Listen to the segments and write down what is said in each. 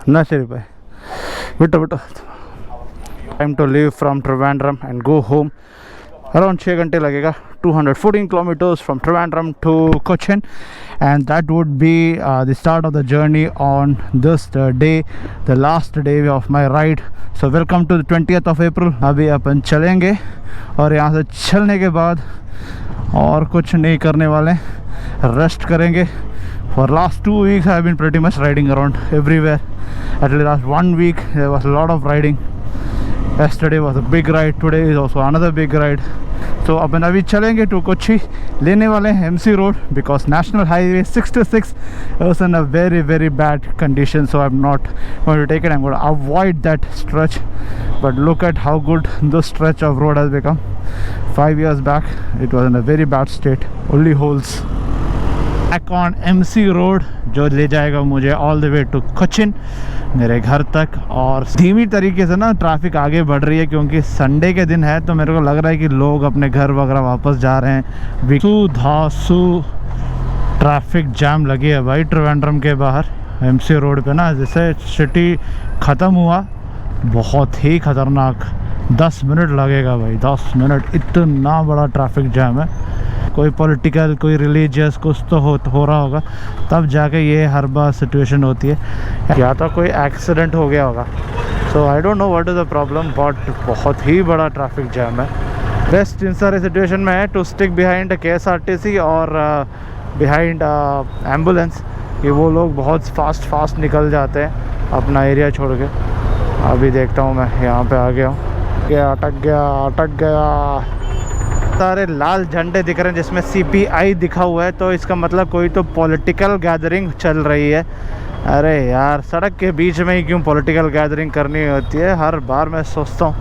ना शरीफ भाई बेटा बेटा time to leave from Trivandrum and go home around 6 घंटे लगेगा 214 kilometers from Trivandrum to Cochin and that would be the start of the journey on this day, the last day of my ride. So welcome to the 20th of April. अभी अपन चलेंगे और यहाँ से चलने के बाद और कुछ नहीं करने वाले, रेस्ट करेंगे. For last 2 weeks I have been pretty much riding around everywhere. At the last 1 week there was a lot of riding. Yesterday was a big ride, today is also another big ride. So अपन अभी चलेंगे to Kochi, लेने वाले हैं MC road because National Highway 66 was in a very bad condition, so I'm not going to take it. I'm going to avoid that stretch, but look at how good this stretch of road has become. 5 years back it was in a very bad state, only holes. Back on MC road जो ले जाएगा मुझे all the way to Cochin, मेरे घर तक. और धीमी तरीके से ना ट्रैफिक आगे बढ़ रही है क्योंकि संडे के दिन है, तो मेरे को लग रहा है कि लोग अपने घर वगैरह वापस जा रहे हैं. धासु ट्रैफिक जाम लगी है भाई ट्रिवेंड्रम के बाहर MC रोड पे ना. जैसे सिटी ख़त्म हुआ, बहुत ही ख़तरनाक 10 मिनट लगेगा भाई, 10 मिनट. इतना बड़ा ट्रैफिक जाम है. कोई पॉलिटिकल कोई रिलीजियस कुछ तो हो रहा होगा, तब जाके ये हर बार सिचुएशन होती है, या तो कोई एक्सीडेंट हो गया होगा. So I don't know what is the problem, but बहुत ही बड़ा ट्रैफिक जैम है. बेस्ट इन सारे सिचुएशन में है टू स्टिक बिहाइंड KSRTC और बिहाइंड एम्बुलेंस, कि वो लोग बहुत फास्ट निकल जाते हैं अपना एरिया छोड़ के. अभी देखता हूँ मैं यहाँ पे आ गया हूँ, अटक गया. सारे लाल झंडे दिख रहे हैं जिसमें CPI दिखा हुआ है, तो इसका मतलब कोई तो पॉलिटिकल गैदरिंग चल रही है. अरे यार, सड़क के बीच में ही क्यों पॉलिटिकल गैदरिंग करनी होती है, हर बार मैं सोचता हूँ.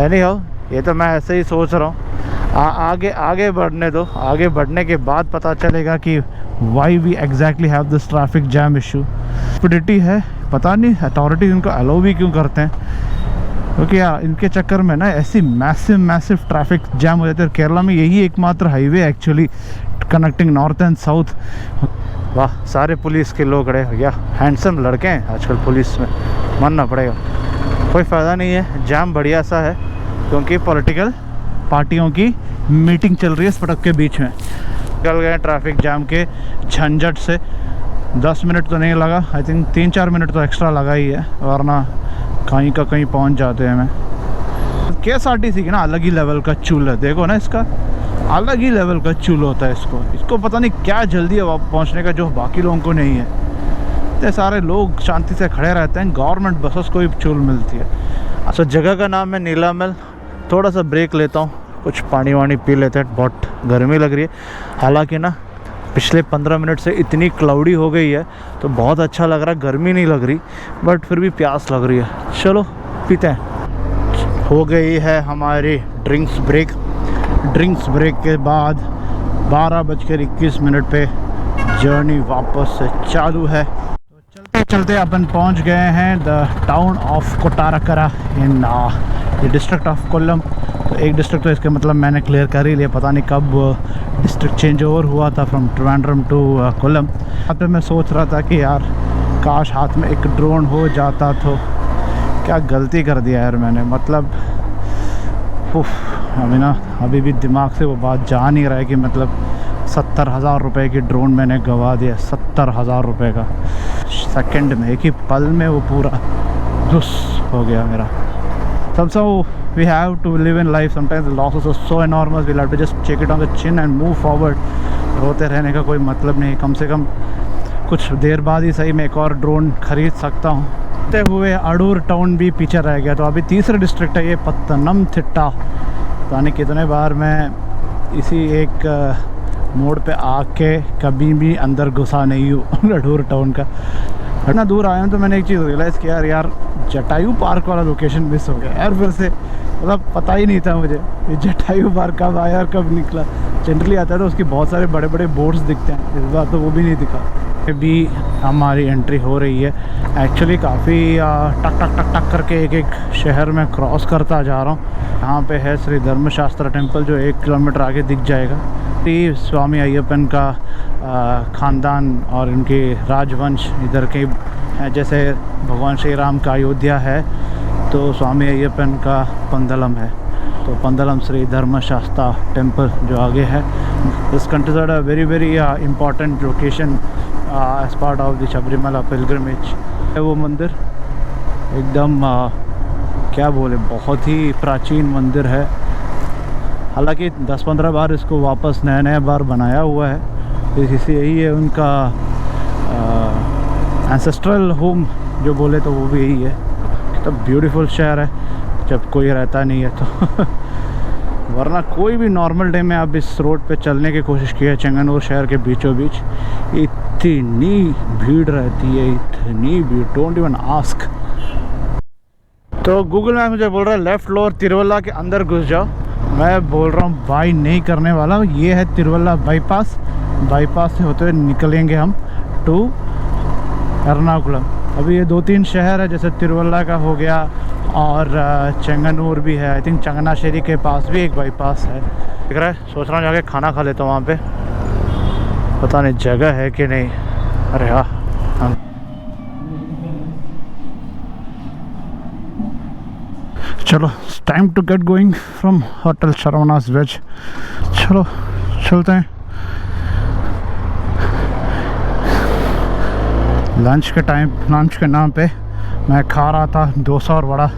एनी हाउ, ये तो मैं ऐसे ही सोच रहा हूँ. आगे बढ़ने दो, आगे बढ़ने के बाद पता चलेगा कि why we exactly have this traffic jam issue. Stupidity है, पता नहीं अथॉरिटीज़ इनको अलाउ भी क्यों करते हैं, क्योंकि इनके चक्कर में ना ऐसी मैसिव ट्रैफिक जैम हो जाती है. केरला में यही एकमात्र highway actually connecting north and south. वाह, सारे पुलिस के लोग खड़े भैया, हैंडसम लड़के हैं आजकल पुलिस में, मानना पड़ेगा. कोई फ़ायदा नहीं है, जाम बढ़िया सा है क्योंकि पॉलिटिकल पार्टियों की मीटिंग चल रही है सड़क के बीच में. निकल गए ट्रैफिक जाम के झंझट से. 10 मिनट तो नहीं लगा, आई थिंक 3-4 मिनट तो एक्स्ट्रा लगा ही है, वरना कहीं का कहीं पहुंच जाते हैं. मैं KSRTC की ना अलग ही लेवल का चूल है, देखो ना, इसका अलग ही लेवल का चूल होता है. इसको पता नहीं क्या जल्दी है पहुंचने का जो बाकी लोगों को नहीं है. इतने सारे लोग शांति से खड़े रहते हैं, गवर्नमेंट बसेस को ही चूल मिलती है. अच्छा, जगह का नाम है नीलामल. थोड़ा सा ब्रेक लेता हूँ, कुछ पानी वानी पी लेते हैं, बहुत गर्मी लग रही है. हालाँकि ना पिछले 15 मिनट से इतनी क्लाउडी हो गई है तो बहुत अच्छा लग रहा है, गर्मी नहीं लग रही, बट फिर भी प्यास लग रही है. चलो पीते हैं. हो गई है हमारी ड्रिंक्स ब्रेक के बाद 12:21 पे जर्नी वापस से चालू है. तो चलते अपन पहुंच गए हैं the town of Kottarakkara in the district of Kollam. तो एक डिस्ट्रिक्ट तो इसके मतलब मैंने क्लियर कर ही लिया, पता नहीं कब डिस्ट्रिक्ट चेंज ओवर हुआ था फ्रॉम ट्रिवेंड्रम टू कोल्लम. यहाँ पे मैं सोच रहा था कि यार काश हाथ में एक ड्रोन हो जाता, तो क्या गलती कर दिया यार मैंने. मतलब अभी भी दिमाग से वो बात जा नहीं रहा है कि मतलब 70,000 रुपये की ड्रोन मैंने गंवा दिया. 70,000 रुपये का सेकंड में, एक ही पल में वो पूरा धुस हो गया मेरा. So we have to live in life. Sometimes the losses are so enormous, we'll have to just check it on the chin and move forward. रोते रहने का कोई मतलब नहीं. कम से कम कुछ देर बाद ही सही मैं एक और ड्रोन खरीद सकता हूँ. होते हुए अडूर टाउन भी पीछे रह गया. तो अभी तीसरा डिस्ट्रिक्ट है ये, पत्तनमथिट्टा. पता नहीं कितने बार मैं इसी एक मोड़ पे आके कभी भी अंदर घुसा नहीं हूँ अडूर टाउन का. इतना दूर आया हूँ तो मैंने एक चीज़ रियलाइज़ किया यार, जटायु पार्क वाला लोकेशन मिस हो गया यार फिर से. मतलब पता ही नहीं था मुझे ये जटायु पार्क कब आया और कब निकला. जनरली आता है तो उसके बहुत सारे बड़े बड़े बोर्ड्स दिखते हैं, इस बार तो वो भी नहीं दिखा. अभी हमारी एंट्री हो रही है. एक्चुअली काफ़ी टक टक टक टक करके एक शहर में क्रॉस करता जा रहा हूँ. यहाँ पे है श्री धर्मशास्त्र टेम्पल जो 1 किलोमीटर आगे दिख जाएगा. स्वामी अय्यप्पन का ख़ानदान और इनके राजवंश इधर के जैसे भगवान श्री राम का अयोध्या है तो स्वामी अय्यप्पन का पंदलम है। तो पंदलम श्री धर्मशास्ता टेम्पल जो आगे है, is considered a very important location as part of the Sabarimala pilgrimage है। वो मंदिर एकदम क्या बोले, बहुत ही प्राचीन मंदिर है। हालांकि 10-15 बार इसको वापस नया बार बनाया हुआ है। इसी यही है उनका एंसेस्ट्रल होम जो बोले तो वो भी यही है। कितना ब्यूटीफुल शहर है जब कोई रहता नहीं है तो वरना कोई भी नॉर्मल डे में आप इस रोड पे चलने की कोशिश की है, चेंगनूर शहर के बीचों बीच इतनी भीड़ रहती है, इतनी भीड़, डोंट इवन आस्क। तो गूगल मैप मुझे बोल रहा है लेफ़्ट लोअर तिरुवल्ला के अंदर घुस जाओ। मैं बोल रहा हूँ भाई नहीं करने वाला। ये है तिरुवल्ला बाईपास, बाईपास से होते हुए निकलेंगे हम टू एर्नाकुलम। अभी ये 2-3 शहर है, जैसे तिरुवल्ला का हो गया और चेंगनूर भी है। आई थिंक चंगनाशेरी के पास भी एक बाईपास है, दिख रहा है। सोच रहा हूँ जाके खाना खा लेता हूँ वहाँ पे, पता नहीं जगह है कि नहीं। अरे हाँ, चलो time to get going from hotel Saravanas veg. चलो चलते हैं। लंच के टाइम, लंच के नाम पे मैं खा रहा था डोसा और वड़ा।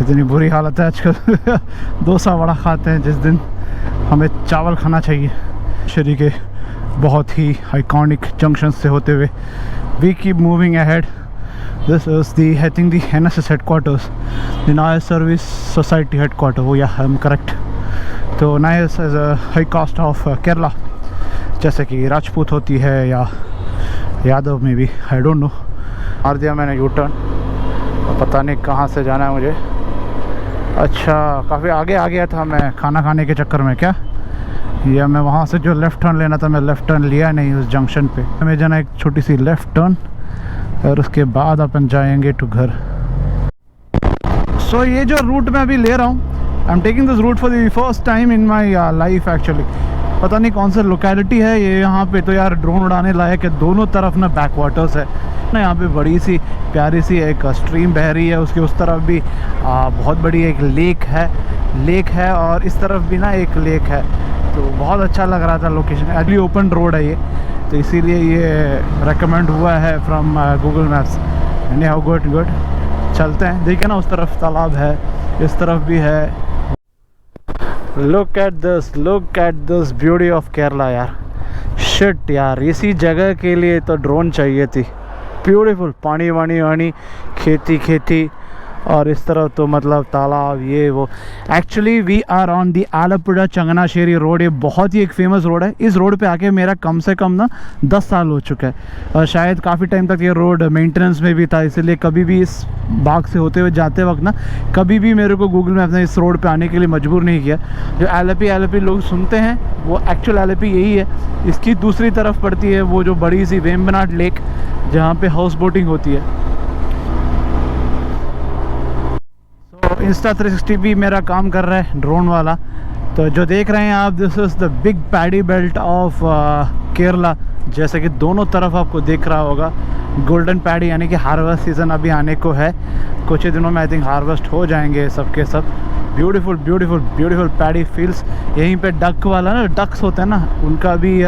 इतनी बुरी हालत है आजकल डोसा वड़ा खाते हैं जिस दिन हमें चावल खाना चाहिए। शहर के बहुत ही आइकॉनिक जंक्शन से होते हुए we keep moving ahead. This is the I think the NSS headquarters, the Nair service society headquarter. वो या आई एम करेक्ट। तो Nair is a high caste of Kerala, जैसे कि राजपूत होती है या यादव में भी, आई डोंट नो। मार दिया मैंने यू टर्न, पता नहीं कहाँ से जाना है मुझे। अच्छा, काफ़ी आगे आ गया था मैं खाना खाने के चक्कर में क्या, या मैं वहाँ से जो लेफ़्ट टर्न लेना था मैं लेफ़्ट टर्न लिया नहीं उस जंक्शन पे। हमें जाना एक छोटी सी लेफ़्ट टर्न और उसके बाद अपन जाएंगे टू घर। सो ये जो रूट मैं अभी ले रहा हूँ, I am taking this route for the first time in my life actually. पता नहीं कौन सा लोकेलिटी है ये। यहाँ पे तो यार ड्रोन उड़ाने लायक है। दोनों तरफ ना बैक वाटर्स है ना, यहाँ पे बड़ी सी प्यारी सी एक स्ट्रीम बह रही है। उसके उस तरफ भी बहुत बड़ी एक लेक है और इस तरफ भी ना एक लेक है। तो बहुत अच्छा लग रहा था लोकेशन। एक्चुअली ओपन रोड है ये, तो इसीलिए ये रेकमेंड हुआ है from Google maps. Any how good चलते हैं। देखिए ना उस तरफ तालाब है, इस तरफ भी है। Look at this beauty of Kerala यार। शिट यार, इसी जगह के लिए तो ड्रोन चाहिए थी। ब्यूटीफुल पानी वानी खेती और इस तरफ तो मतलब तालाब ये वो। Actually we are on the Alappuzha Changanassery road. ये बहुत ही एक फेमस रोड है। इस रोड पे आके मेरा कम से कम ना 10 साल हो चुका है और शायद काफ़ी टाइम तक ये रोड मेंटेनेंस में भी था, इसलिए कभी भी इस बाग से होते हुए जाते वक्त ना कभी भी मेरे को गूगल मैप ने इस रोड पे आने के लिए मजबूर नहीं किया। जो एलपी लोग सुनते हैं वो एक्चुअल एलपी यही है। इसकी दूसरी तरफ पड़ती है वो जो बड़ी सी वेम्बनाड लेक जहाँ पे हाउस बोटिंग होती है। Insta360 भी मेरा काम कर रहा है ड्रोन वाला। तो जो देख रहे हैं आप, this is the big paddy belt of Kerala. जैसे कि दोनों तरफ आपको दिख रहा होगा गोल्डन पैडी, यानी कि हार्वेस्ट सीज़न अभी आने को है। कुछ ही दिनों में आई थिंक हार्वेस्ट हो जाएंगे सब के सब। Beautiful paddy fields. यहीं पे डक वाला ना, डक्स होते हैं ना, उनका भी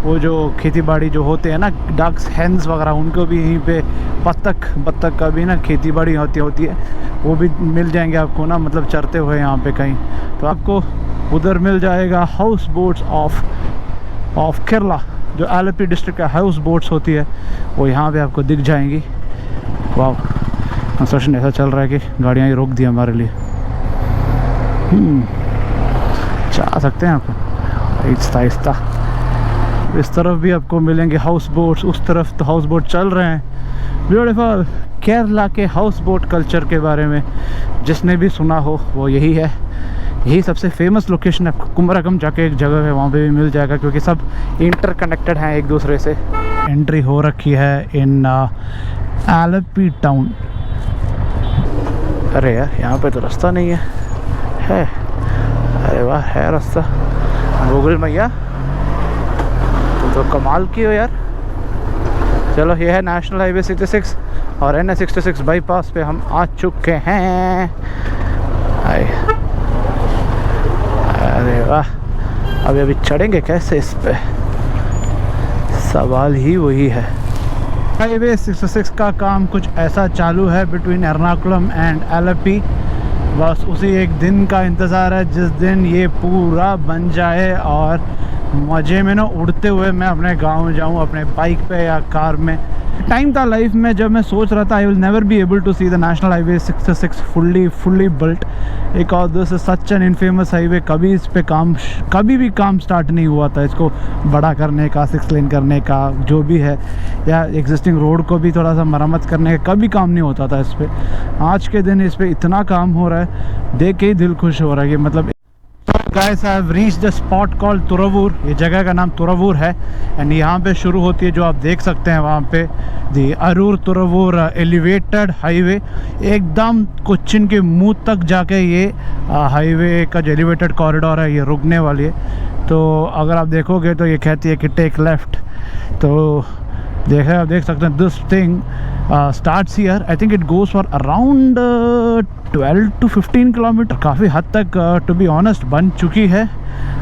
वो जो खेती बाड़ी जो होते हैं ना, डक्स हेंस वगैरह, उनको भी यहीं पे बत्तख का भी ना खेती बाड़ी होती है। वो भी मिल जाएंगे आपको ना, मतलब चरते हुए यहाँ पे कहीं। तो आपको उधर मिल जाएगा हाउस बोट्स ऑफ केरला। जो आलपी डिस्ट्रिक्ट का हाउस बोट्स होती है वो यहाँ पे आपको दिख जाएंगी। वाह, कंस्ट्रक्शन ऐसा चल रहा है कि गाड़ियाँ ही रोक दी हमारे लिए। जा सकते हैं आप आहिस्ता। इस तरफ भी आपको मिलेंगे हाउस बोट्स, उस तरफ तो हाउस बोट चल रहे हैं। ब्यूटीफुल केरला के हाउस बोट कल्चर के बारे में जिसने भी सुना हो वो यही है। यही सबसे फेमस लोकेशन है। कुमरकम जाके एक जगह है, वहाँ पे भी मिल जाएगा क्योंकि सब इंटरकनेक्टेड हैं एक दूसरे से। एंट्री हो रखी है इन आलपी टाउन। अरे यार, यहाँ पे तो रास्ता नहीं है। अरे वाह, है रास्ता। गूगल मैया तो कमाल की हो यार। चलो ये है नेशनल हाईवे 66 और NH 66 बाईपास पे हम आ चुके हैं। अरे वाह, अभी चढ़ेंगे कैसे इस पे, सवाल ही वही है। हाईवे 66 का काम कुछ ऐसा चालू है बिटवीन एर्नाकुलम एंड एलेप्पी। बस उसी एक दिन का इंतज़ार है जिस दिन ये पूरा बन जाए और मज़े में ना उड़ते हुए मैं अपने गांव जाऊं अपने बाइक पे या कार में। टाइम था लाइफ में जब मैं सोच रहा था I will never be able to see the national highway 66 fully built. एक और this is such an infamous highway. कभी इस पे कभी भी काम स्टार्ट नहीं हुआ था इसको बड़ा करने का, 6 लेन करने का जो भी है, या एग्जिस्टिंग रोड को भी थोड़ा सा मरम्मत करने का कभी काम नहीं होता था इस पर। आज के दिन इस पर इतना काम हो रहा है, देख के ही दिल खुश हो रहा है कि मतलब। Guys I have reached the spot called Thuravoor. ये जगह का नाम तुरावूर है एंड यहाँ पे शुरू होती है जो आप देख सकते हैं वहाँ पे दी अरूर तुरावूर एलिवेटेड हाईवे। एकदम कोच्चिन के मुंह तक जाके ये हाईवे का जो एलिवेटेड कॉरिडोर है ये रुकने वाली है। तो अगर आप देखोगे तो ये कहती है कि टेक लेफ्ट। तो आप देख सकते हैं this thing starts here. I think it goes for around 12 to 15 kilometre. काफ़ी हद तक to be honest बन चुकी है।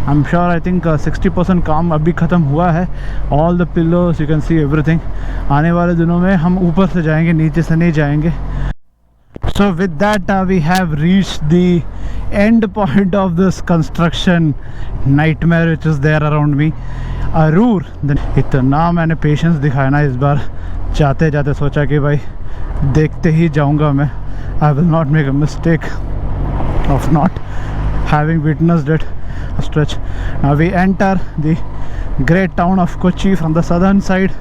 I'm sure I think 60% काम अभी ख़त्म हुआ है। All the pillars you can see everything। आने वाले दिनों में हम ऊपर से जाएंगे, नीचे से नहीं जाएंगे। So with that we have reached the end point of this construction nightmare which is there around me, Aroor. इतना मैंने पेशेंस दिखाया ना इस बार, जाते जाते सोचा कि भाई देखते ही जाऊंगा मैं। I will not make a mistake of not having witnessed it stretch. Now we enter the great town of Kochi from the southern side.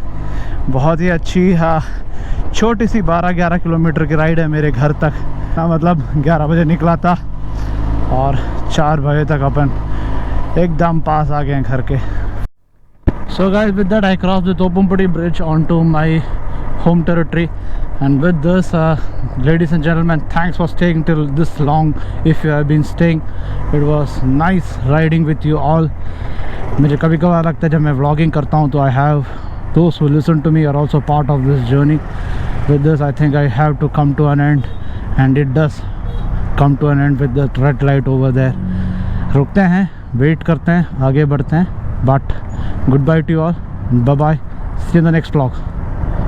बहुत ही अच्छी छोटी सी 12-11 किलोमीटर की राइड है मेरे घर तक। मतलब 11 बजे निकला था और 4 बजे तक अपन एकदम पास आ गए हैं घर के। So guys, with that I crossed the Topumpudi bridge onto my home territory, and with this ladies and gentlemen, thanks for staying till this long. If you have been staying, it was nice riding with you all. मुझे कभी कभार लगता है जब मैं vlogging करता हूँ तो I have those who listen to me are also part of this journey. With this I think I have to come to an end, and it does come to an end with the red light over there. रुकते हैं, wait करते हैं, आगे बढ़ते हैं, but goodbye to you all, bye bye, see you in the next vlog.